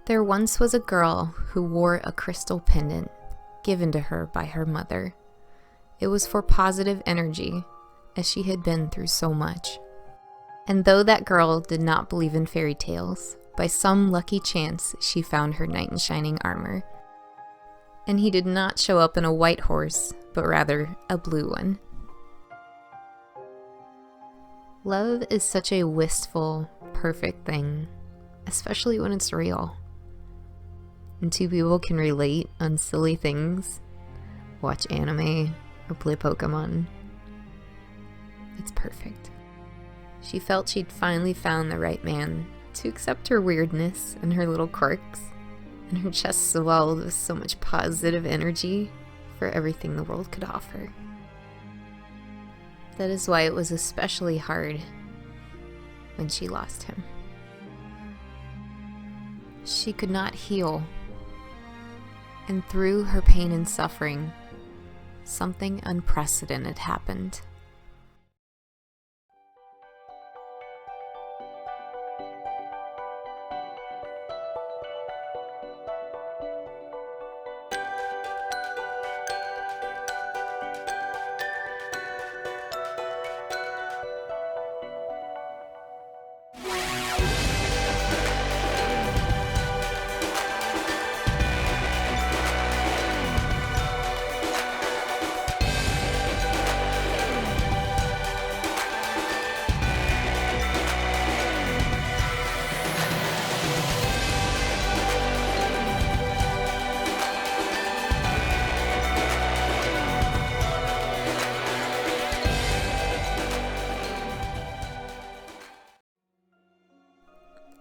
There once was a girl who wore a crystal pendant given to her by her mother. It was for positive energy, as she had been through so much. And though that girl did not believe in fairy tales, by some lucky chance she found her knight in shining armor. And he did not show up in a white horse, but rather a blue one. Love is such a wistful, perfect thing, especially when it's real. And two people can relate on silly things, watch anime, or play Pokemon. It's perfect. She felt she'd finally found the right man to accept her weirdness and her little quirks, and her chest swelled with so much positive energy for everything the world could offer. That is why it was especially hard when she lost him. She could not heal, and through her pain and suffering, something unprecedented happened.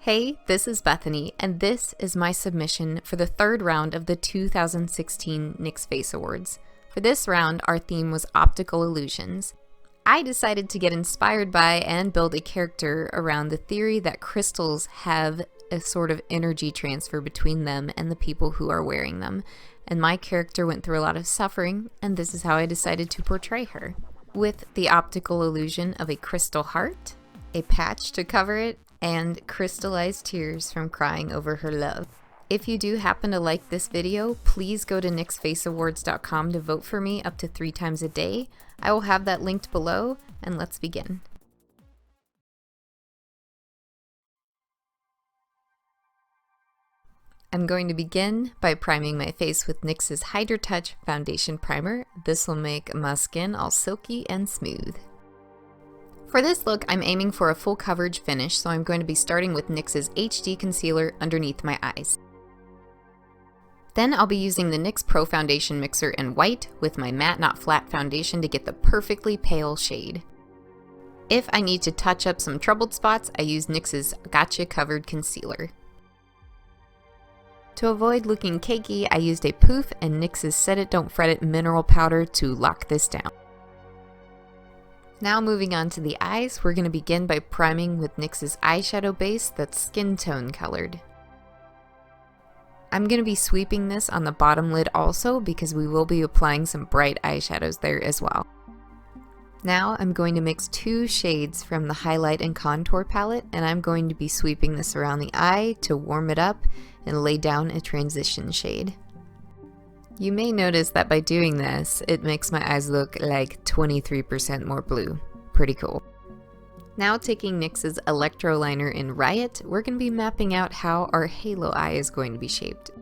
Hey, this is Bethany, and this is my submission for the third round of the 2016 NYX Face Awards. For this round, our theme was optical illusions. I decided to get inspired by and build a character around the theory that crystals have a sort of energy transfer between them and the people who are wearing them. And my character went through a lot of suffering, and this is how I decided to portray her. With the optical illusion of a crystal heart, a patch to cover it, and crystallized tears from crying over her love. If you do happen to like this video, please go to nyxfaceawards.com to vote for me up to 3 times a day. I will have that linked below, and let's begin. I'm going to begin by priming my face with NYX's Hydra Touch Foundation Primer. This will make my skin all silky and smooth. For this look, I'm aiming for a full coverage finish, so I'm going to be starting with NYX's HD Concealer underneath my eyes. Then I'll be using the NYX Pro Foundation Mixer in white with my matte not flat foundation to get the perfectly pale shade. If I need to touch up some troubled spots, I use NYX's Gotcha Covered Concealer. To avoid looking cakey, I used a poof and NYX's Set It Don't Fret It mineral powder to lock this down. Now moving on to the eyes, we're going to begin by priming with NYX's eyeshadow base that's skin tone colored. I'm going to be sweeping this on the bottom lid also because we will be applying some bright eyeshadows there as well. Now I'm going to mix 2 shades from the highlight and contour palette, and I'm going to be sweeping this around the eye to warm it up and lay down a transition shade. You may notice that by doing this, it makes my eyes look like 23% more blue. Pretty cool. Now taking NYX's Electro Liner in Riot, we're going to be mapping out how our halo eye is going to be shaped.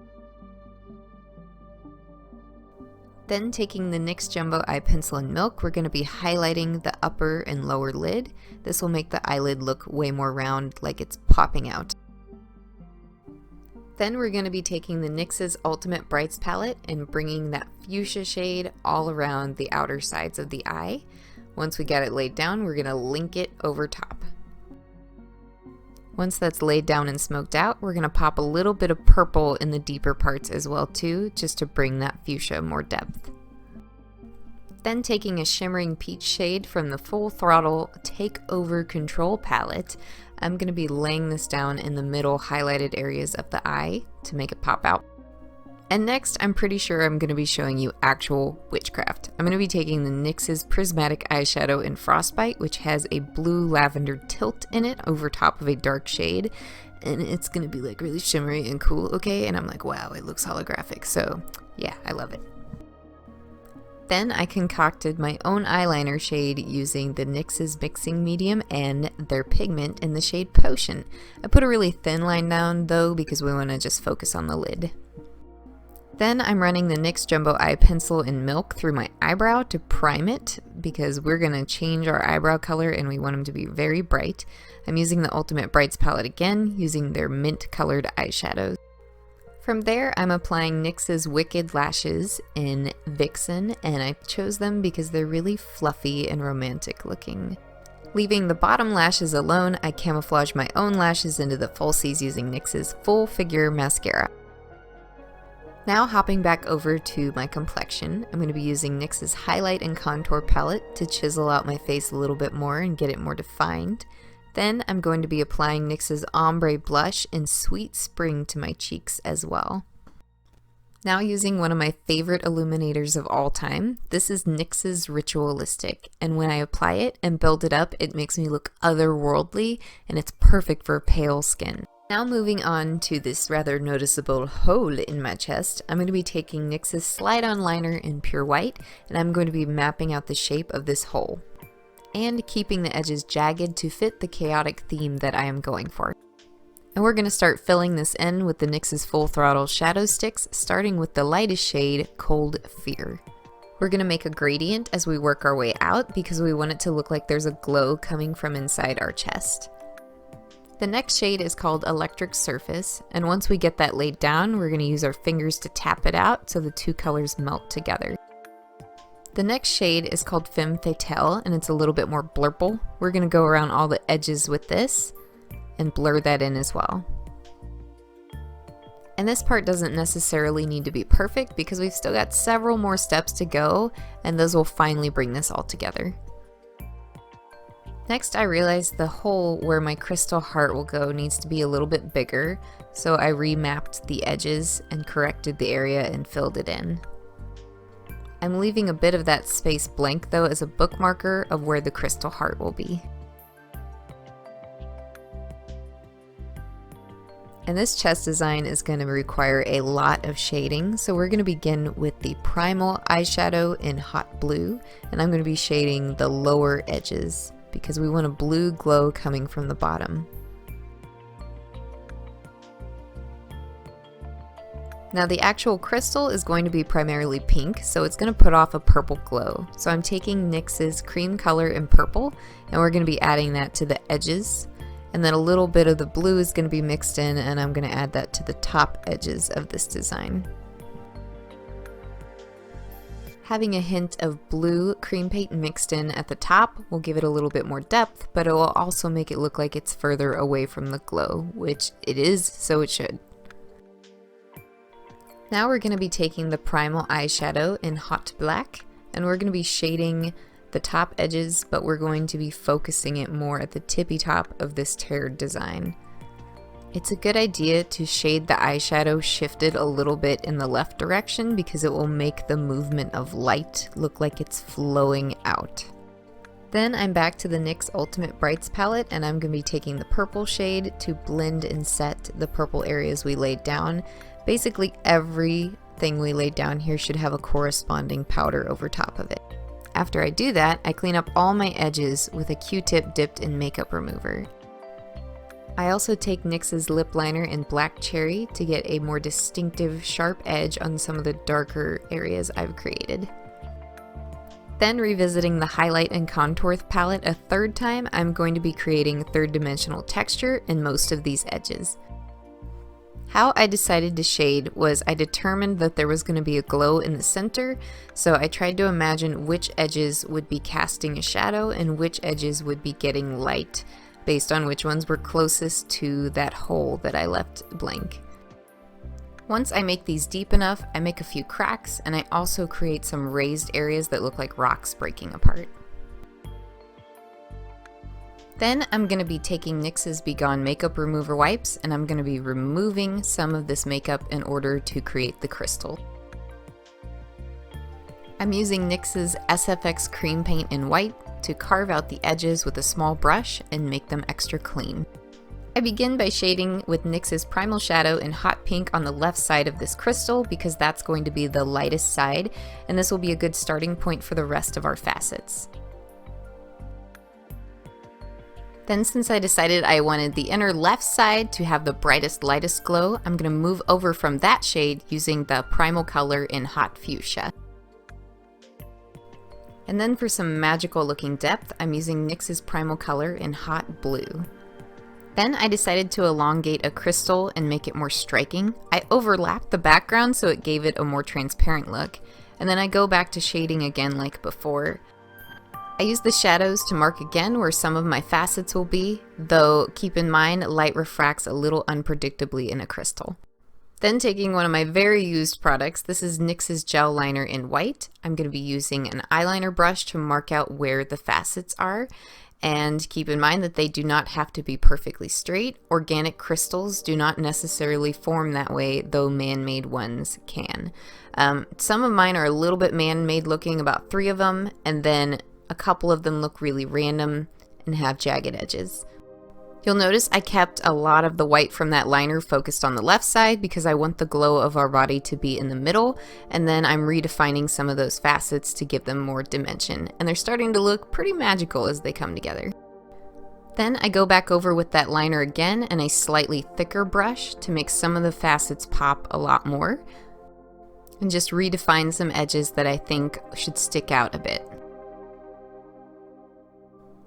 Then taking the NYX Jumbo Eye Pencil in Milk, we're going to be highlighting the upper and lower lid. This will make the eyelid look way more round, like it's popping out. Then we're going to be taking the NYX's Ultimate Brights palette and bringing that fuchsia shade all around the outer sides of the eye. Once we get it laid down, we're going to link it over top. Once that's laid down and smoked out, we're going to pop a little bit of purple in the deeper parts as well too, just to bring that fuchsia more depth. Then taking a shimmering peach shade from the Full Throttle Take Over Control palette, I'm going to be laying this down in the middle highlighted areas of the eye to make it pop out. And next, I'm pretty sure I'm going to be showing you actual witchcraft. I'm going to be taking the NYX's Prismatic Eyeshadow in Frostbite, which has a blue lavender tilt in it over top of a dark shade. and it's gonna be like really shimmery and cool, okay? And I'm like, wow, it looks holographic. So yeah, I love it. Then I concocted my own eyeliner shade using the NYX's mixing medium and their pigment in the shade Potion. I put a really thin line down though because we want to just focus on the lid. Then I'm running the NYX Jumbo Eye Pencil in Milk through my eyebrow to prime it because we're going to change our eyebrow color and we want them to be very bright. I'm using the Ultimate Brights palette again, using their mint colored eyeshadows. From there, I'm applying NYX's Wicked Lashes in Vixen, and I chose them because they're really fluffy and romantic looking. Leaving the bottom lashes alone, I camouflage my own lashes into the falsies using NYX's Full Figure Mascara. Now hopping back over to my complexion, I'm going to be using NYX's Highlight and Contour palette to chisel out my face a little bit more and get it more defined. Then I'm going to be applying NYX's Ombre Blush in Sweet Spring to my cheeks as well. Now using one of my favorite illuminators of all time, this is NYX's Ritualistic, and when I apply it and build it up, it makes me look otherworldly, and it's perfect for pale skin. Now moving on to this rather noticeable hole in my chest, I'm going to be taking NYX's Slide On Liner in Pure White, and I'm going to be mapping out the shape of this hole, and keeping the edges jagged to fit the chaotic theme that I am going for. And we're going to start filling this in with the NYX's Full Throttle Shadow Sticks, starting with the lightest shade, Cold Fear. We're going to make a gradient as we work our way out because we want it to look like there's a glow coming from inside our chest. The next shade is called Electric Surface, and once we get that laid down, we're going to use our fingers to tap it out so the two colors melt together. The next shade is called Femme Fatale, and it's a little bit more blurple. We're going to go around all the edges with this and blur that in as well. And this part doesn't necessarily need to be perfect because we've still got several more steps to go, and those will finally bring this all together. Next, I realized the hole where my crystal heart will go needs to be a little bit bigger, so I remapped the edges and corrected the area and filled it in. I'm leaving a bit of that space blank though as a bookmarker of where the crystal heart will be. And this chest design is going to require a lot of shading, so we're going to begin with the Primal eyeshadow in Hot Blue, and I'm going to be shading the lower edges because we want a blue glow coming from the bottom. Now the actual crystal is going to be primarily pink, so it's going to put off a purple glow. So I'm taking NYX's Cream Color in Purple, and we're going to be adding that to the edges. And then a little bit of the blue is going to be mixed in, and I'm going to add that to the top edges of this design. Having a hint of blue cream paint mixed in at the top will give it a little bit more depth, but it will also make it look like it's further away from the glow, which it is, so it should. Now we're going to be taking the Primal eyeshadow in Hot Black, and we're going to be shading the top edges, but we're going to be focusing it more at the tippy top of this tiered design. It's a good idea to shade the eyeshadow shifted a little bit in the left direction because it will make the movement of light look like it's flowing out. Then I'm back to the NYX Ultimate Brights palette, and I'm going to be taking the purple shade to blend and set the purple areas we laid down. Basically everything we laid down here should have a corresponding powder over top of it. After I do that, I clean up all my edges with a Q-tip dipped in makeup remover. I also take NYX's lip liner in Black Cherry to get a more distinctive sharp edge on some of the darker areas I've created. Then revisiting the Highlight and Contour palette a third time, I'm going to be creating third dimensional texture in most of these edges. How I decided to shade was I determined that there was going to be a glow in the center, so I tried to imagine which edges would be casting a shadow and which edges would be getting light, based on which ones were closest to that hole that I left blank. Once I make these deep enough, I make a few cracks, and I also create some raised areas that look like rocks breaking apart. Then I'm going to be taking NYX's Be Gone makeup remover wipes, and I'm going to be removing some of this makeup in order to create the crystal. I'm using NYX's SFX cream paint in white to carve out the edges with a small brush and make them extra clean. I begin by shading with NYX's Primal Shadow in hot pink on the left side of this crystal because that's going to be the lightest side, and this will be a good starting point for the rest of our facets. Then, since I decided I wanted the inner left side to have the brightest, lightest glow, I'm going to move over from that shade using the Primal color in hot fuchsia. And then for some magical looking depth, I'm using NYX's Primal color in hot blue. Then I decided to elongate a crystal and make it more striking. I overlapped the background so it gave it a more transparent look, and then I go back to shading again like before. I use the shadows to mark again where some of my facets will be, though keep in mind light refracts a little unpredictably in a crystal. Then taking one of my very used products, this is NYX's gel liner in white. I'm going to be using an eyeliner brush to mark out where the facets are, and keep in mind that they do not have to be perfectly straight. Organic crystals do not necessarily form that way, though man-made ones can. Some of mine are a little bit man-made looking, about 3 of them, and then a couple of them look really random and have jagged edges. You'll notice I kept a lot of the white from that liner focused on the left side because I want the glow of our body to be in the middle, and then I'm redefining some of those facets to give them more dimension, and they're starting to look pretty magical as they come together. Then I go back over with that liner again and a slightly thicker brush to make some of the facets pop a lot more, and just redefine some edges that I think should stick out a bit.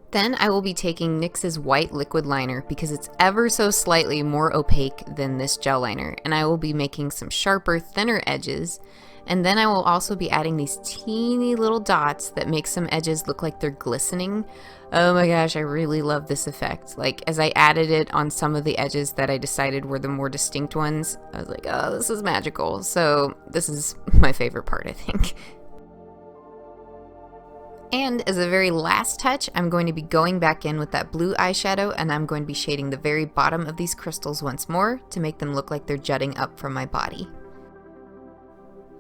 Then I will be taking NYX's white liquid liner because it's ever so slightly more opaque than this gel liner, and I will be making some sharper, thinner edges, and then I will also be adding these teeny little dots that make some edges look like they're glistening. Oh my gosh, I really love this effect. Like, as I added it on some of the edges that I decided were the more distinct ones, I was like, oh, this is magical. So this is my favorite part, I think. And as a very last touch, I'm going to be going back in with that blue eyeshadow, and I'm going to be shading the very bottom of these crystals once more to make them look like they're jutting up from my body.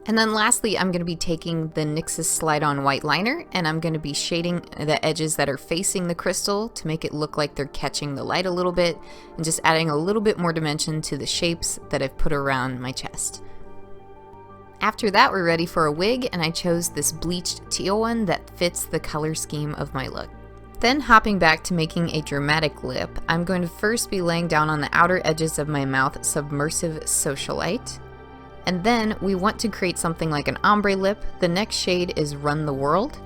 And then lastly, I'm going to be taking the NYX's Slide On White liner, and I'm going to be shading the edges that are facing the crystal to make it look like they're catching the light a little bit, and just adding a little bit more dimension to the shapes that I've put around my chest. After that, we're ready for a wig, and I chose this bleached teal one that fits the color scheme of my look. Then hopping back to making a dramatic lip, I'm going to first be laying down on the outer edges of my mouth Submersive Socialite. And then we want to create something like an ombre lip. The next shade is Run the World.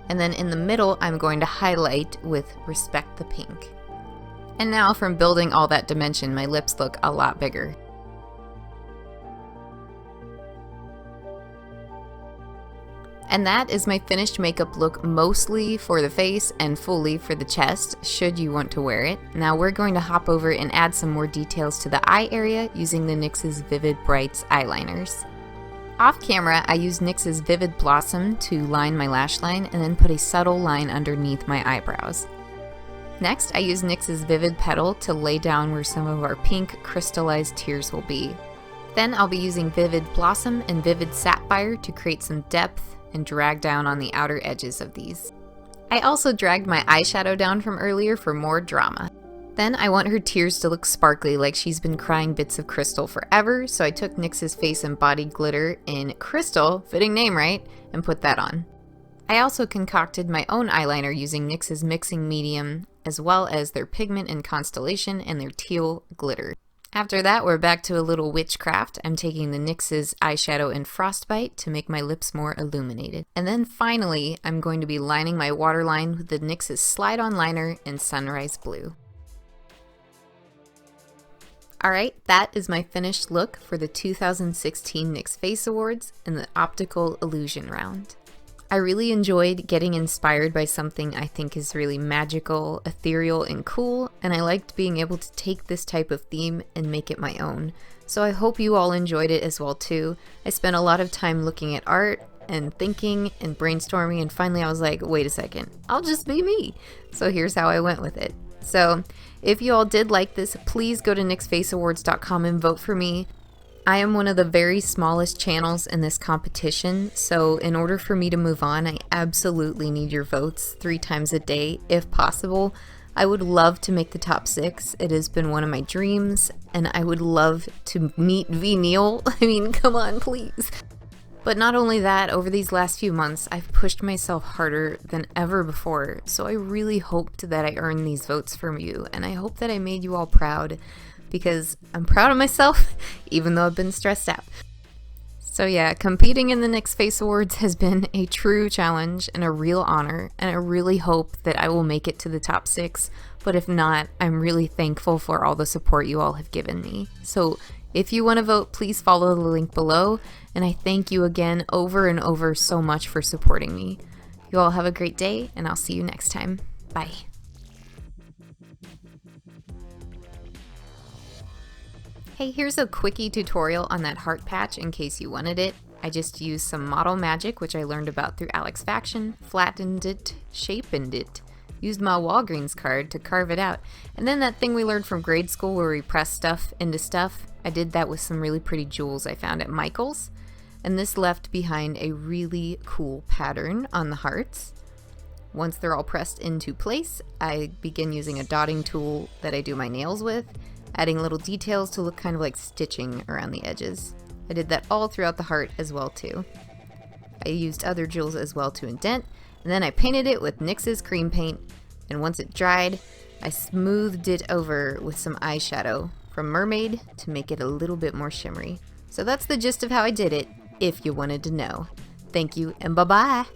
And then in the middle, I'm going to highlight with Respect the Pink. And now from building all that dimension, my lips look a lot bigger. And that is my finished makeup look, mostly for the face and fully for the chest, should you want to wear it. Now we're going to hop over and add some more details to the eye area using the NYX's Vivid Brights eyeliners. Off camera, I used NYX's Vivid Blossom to line my lash line and then put a subtle line underneath my eyebrows. Next, I used NYX's Vivid Petal to lay down where some of our pink crystallized tears will be. Then I'll be using Vivid Blossom and Vivid Sapphire to create some depth and drag down on the outer edges of these. I also dragged my eyeshadow down from earlier for more drama. Then I want her tears to look sparkly like she's been crying bits of crystal forever, so I took NYX's Face and Body Glitter in Crystal, fitting name right, and put that on. I also concocted my own eyeliner using NYX's Mixing Medium, as well as their Pigment and Constellation and their Teal Glitter. After that, we're back to a little witchcraft. I'm taking the NYX's eyeshadow in Frostbite to make my lips more illuminated. And then finally, I'm going to be lining my waterline with the NYX's Slide On liner in Sunrise Blue. Alright, that is my finished look for the 2016 NYX Face Awards in the Optical Illusion round. I really enjoyed getting inspired by something I think is really magical, ethereal, and cool, and I liked being able to take this type of theme and make it my own. So I hope you all enjoyed it as well too. I spent a lot of time looking at art and thinking and brainstorming, and finally I was like, wait a second, I'll just be me. So here's how I went with it. So if you all did like this, please go to NYXFaceAwards.com and vote for me. I am one of the very smallest channels in this competition, so in order for me to move on, I absolutely need your votes 3 times a day if possible. I would love to make the top 6. It has been one of my dreams, and I would love to meet V. Neil. I mean, come on, please. But not only that, over these last few months, I've pushed myself harder than ever before, so I really hoped that I earned these votes from you, and I hope that I made you all proud, because I'm proud of myself, even though I've been stressed out. So yeah, competing in the NYX Face Awards has been a true challenge and a real honor, and I really hope that I will make it to the top 6, but if not, I'm really thankful for all the support you all have given me. So if you want to vote, please follow the link below, and I thank you again over and over so much for supporting me. You all have a great day, and I'll see you next time. Bye. Hey, here's a quickie tutorial on that heart patch in case you wanted it. I just used some model magic, which I learned about through Alex Faction, flattened it, shapened it, used my Walgreens card to carve it out, and then that thing we learned from grade school where we press stuff into stuff, I did that with some really pretty jewels I found at Michael's, and this left behind a really cool pattern on the hearts. Once they're all pressed into place, I begin using a dotting tool that I do my nails with, adding little details to look kind of like stitching around the edges. I did that all throughout the heart as well too. I used other jewels as well to indent, and then I painted it with NYX's cream paint, and once it dried, I smoothed it over with some eyeshadow from Mermaid to make it a little bit more shimmery. So that's the gist of how I did it, if you wanted to know. Thank you, and bye-bye!